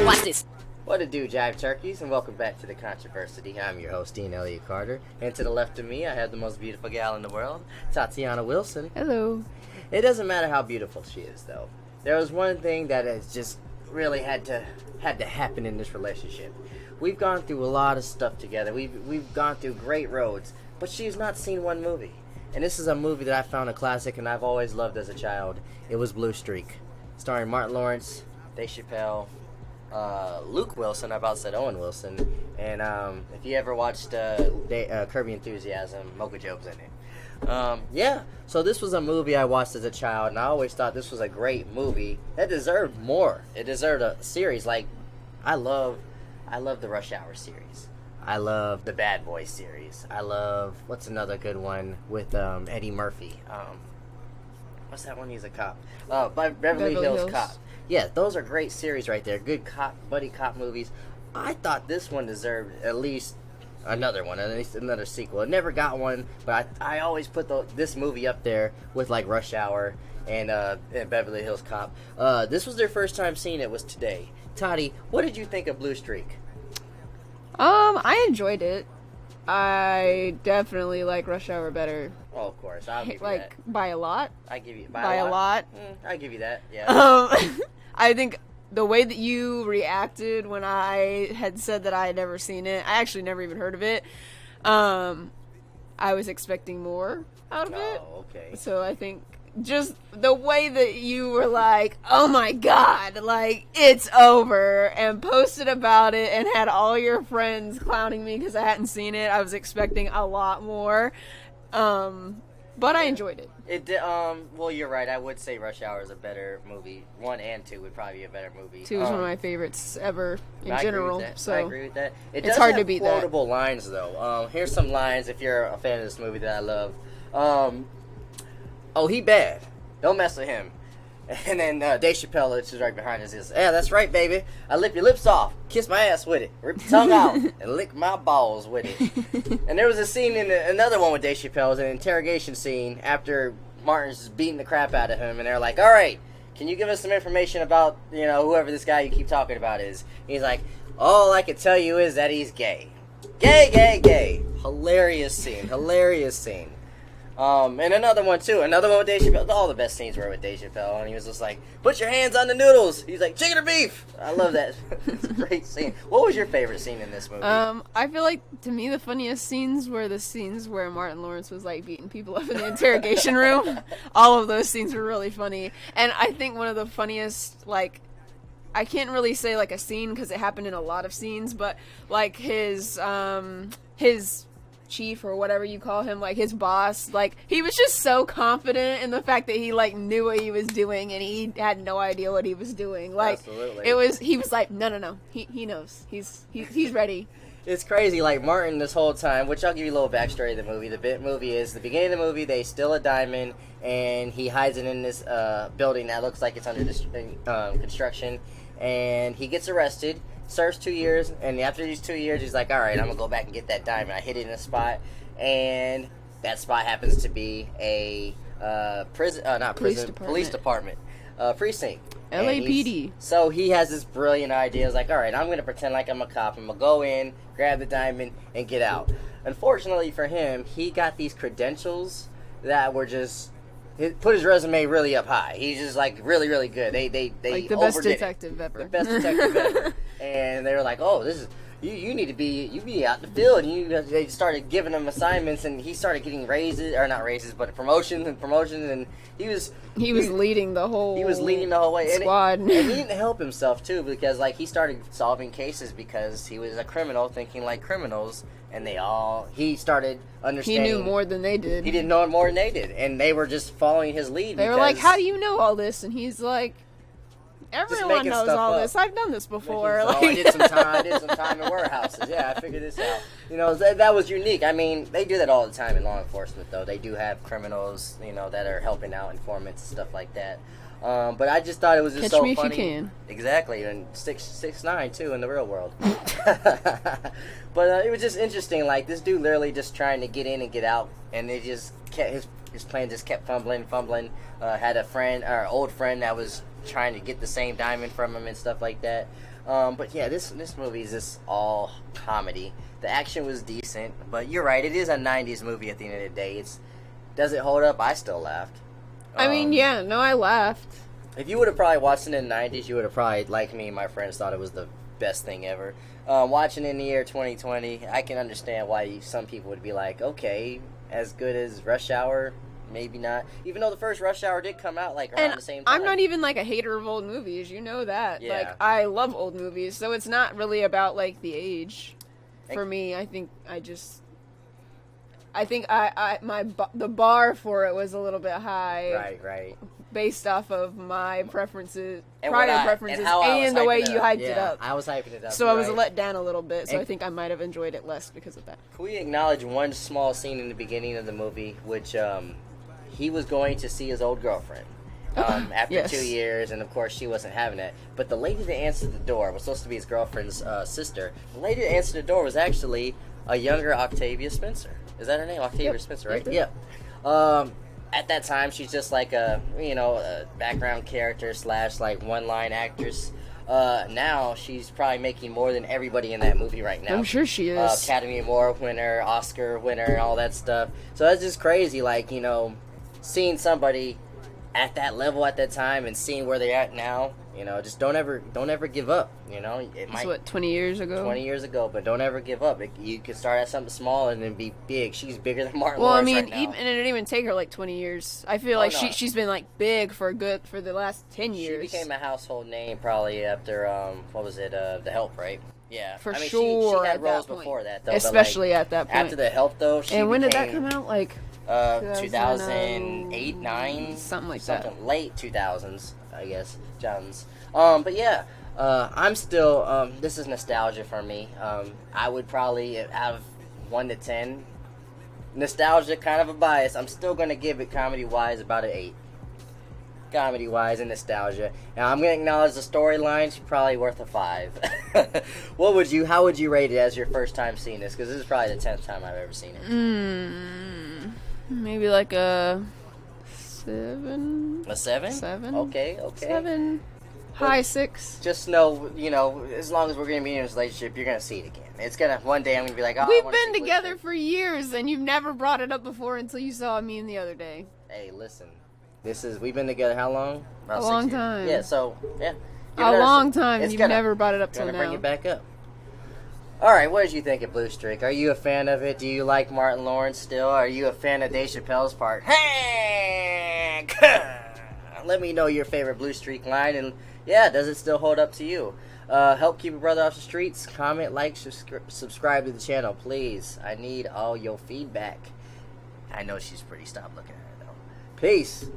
Watch this. What it do, Jive Turkeys, and welcome back to the Controversity. I'm your host, Dean Elliott-Carter, and to the left of me, I have the most beautiful gal in the world, Tatiana Wilson. Hello. It doesn't matter how beautiful she is, though. There was one thing that has just really had to happen in this relationship. We've gone through a lot of stuff together. We've gone through great roads, but she's not seen one movie. And this is a movie that I found a classic and I've always loved as a child. It was Blue Streak, starring Martin Lawrence, Dave Chappelle, Luke Wilson, I about said Owen Wilson, and if you ever watched Kirby Enthusiasm, Mocha Job's in it. So this was a movie I watched as a child, and I always thought this was a great movie that deserved more. It deserved a series. Like, I love the Rush Hour series. I love the Bad Boys series. I love, what's another good one with Eddie Murphy? What's that one? He's a cop. By Beverly Hills Cop. Yeah, those are great series right there. Good cop, buddy cop movies. I thought this one deserved at least another one, at least another sequel. It never got one, but I always put this movie up there with like Rush Hour and Beverly Hills Cop. This was their first time seeing it was today. Toddy, what did you think of Blue Streak? I enjoyed it. I definitely like Rush Hour better. Oh, of course. I'll give you like, that. by a lot. I give you by a lot. I give you that. Yeah. I think the way that you reacted when I had said that I had never seen it, I actually never even heard of it. I was expecting more out of it. Oh, okay. So I think just the way that you were like, oh my god, like, it's over, and posted about it and had all your friends clowning me because I hadn't seen it, I was expecting a lot more. But I enjoyed it. It did, well, you're right. I would say Rush Hour is a better movie. 1 and 2 would probably be a better movie. 2 is one of my favorites ever in general. So I agree with that. It's hard to beat that. It does have quotable lines, though. Here's some lines if you're a fan of this movie that I love. Oh, he bad. Don't mess with him. And then Dave Chappelle, which is right behind us, is, yeah, that's right, baby. I lip your lips off, kiss my ass with it, rip your tongue out, and lick my balls with it. And there was a scene in another one with Dave Chappelle, it was an interrogation scene after Martin's beating the crap out of him, and they're like, all right, can you give us some information about, whoever this guy you keep talking about is? And he's like, all I can tell you is that he's gay. Gay, gay, gay. Hilarious scene. And another one too. Another one with Dave Chappelle. All the best scenes were with Dave Chappelle, and he was just like, "Put your hands on the noodles." He's like, "Chicken or beef?" I love that. It's a great scene. What was your favorite scene in this movie? I feel like to me the funniest scenes were the scenes where Martin Lawrence was like beating people up in the interrogation room. All of those scenes were really funny, and I think one of the funniest, like, I can't really say like a scene because it happened in a lot of scenes, but like his chief or whatever you call him, like his boss, like he was just so confident in the fact that he like knew what he was doing and he had no idea what he was doing. Like, absolutely. He was like, no, he knows, he's ready. It's crazy, like Martin this whole time, which I'll give you a little backstory of the movie. The movie is, the beginning of the movie, they steal a diamond, and he hides it in this building that looks like it's under construction, and he gets arrested, serves 2 years, and after these 2 years, he's like, all right, I'm going to go back and get that diamond. I hid it in a spot, and that spot happens to be a police department precinct. LAPD. So he has this brilliant idea. He's like, all right, I'm going to pretend like I'm a cop. I'm going to go in, grab the diamond, and get out. Unfortunately for him, he got these credentials that were just, put his resume really up high. He's just like really, really good. They like the best detective ever. The best detective ever. And they were like, oh, this is, you need to be out in the field. And they started giving him assignments, and he started getting raises, or not raises, but promotions, and he was leading the whole way. Squad. And he didn't help himself too, because like he started solving cases because he was a criminal thinking like criminals, and he started understanding. He knew more than they did. He didn't know more than they did, and they were just following his lead. They were like, how do you know all this? And he's like, everyone knows all this. I've done this before. I did some time in warehouses. Yeah, I figured this out. That was unique. I mean, they do that all the time in law enforcement, though. They do have criminals, that are helping out informants and stuff like that. But I just thought it was just so funny. Catch me if you can. Exactly, and 6'9" too in the real world. But it was just interesting. Like, this dude literally just trying to get in and get out, and it just kept his plan just kept fumbling. Had a friend, or old friend, that was trying to get the same diamond from him and stuff like that. But yeah, this movie is just all comedy. The action was decent, but you're right, it is a 90s movie at the end of the day. Does it hold up? I still laughed. I mean, yeah, no, I laughed. If you would have probably watched it in the 90s, you would have probably, like me and my friends, thought it was the best thing ever. Watching it in the year 2020, I can understand why some people would be like, okay, as good as Rush Hour, maybe not. Even though the first Rush Hour did come out like around the same time. I'm not even like a hater of old movies, you know that. Yeah. Like, I love old movies, so it's not really about like the age. For me, I think the bar for it was a little bit high. Right. Based off of my preferences, And prior preferences, and the way you hyped it up. I was hyping it up. So I was let down a little bit, so And I think I might have enjoyed it less because of that. Can we acknowledge one small scene in the beginning of the movie, which he was going to see his old girlfriend after Yes. 2 years, and of course she wasn't having it. But the lady that answered the door was supposed to be his girlfriend's sister. The lady that answered the door was actually a younger Octavia Spencer. Is that her name? Octavia Spencer, right? Yep. At that time, she's just like a background character / like one-line actress. Now she's probably making more than everybody in that movie right now. I'm sure she is. Academy Award winner, Oscar winner, and all that stuff. So that's just crazy. Like, seeing somebody at that level at that time and seeing where they're at now. Just don't ever give up. It's what, 20 years ago? 20 years ago, but don't ever give up. You can start at something small and then be big. She's bigger than Martin Well, I Lawrence mean, right now. and it didn't even take her like 20 years. I feel like no. she's been like big for the last 10 years. She became a household name probably after The Help, right? Yeah, For She sure had at roles that point. before that, though. Especially at that point. After The Help, though, and when did that come out? Like 2008, 9, something like that. Late 2000s, I guess. But yeah, I'm still. This is nostalgia for me. I would probably, out of 1 to 10, nostalgia, kind of a bias. I'm still gonna give it comedy-wise about an 8. Comedy-wise and nostalgia. Now I'm gonna acknowledge the storyline. She's probably worth a 5. How would you rate it as your first time seeing this? Because this is probably the 10th time I've ever seen it. Maybe like a 7. A 7? 7. Okay. 7. High 6. Just know, as long as we're gonna be in this relationship, you're gonna see it again. It's gonna one day I'm gonna be like, oh, We've been together for years, and you've never brought it up before until you saw me the other day. Hey, listen. We've been together how long? About A 6 long years. time. Yeah, so, yeah. A long time. You've never brought it up till now. Gonna bring it back up. Alright, what did you think of Blue Streak? Are you a fan of it? Do you like Martin Lawrence still? Are you a fan of Dave Chappelle's part? Hey! Let me know your favorite Blue Streak line, and yeah, does it still hold up to you? Help keep a brother off the streets. Comment, like, subscribe to the channel, please. I need all your feedback. I know she's pretty. Stop looking at her, though. Peace.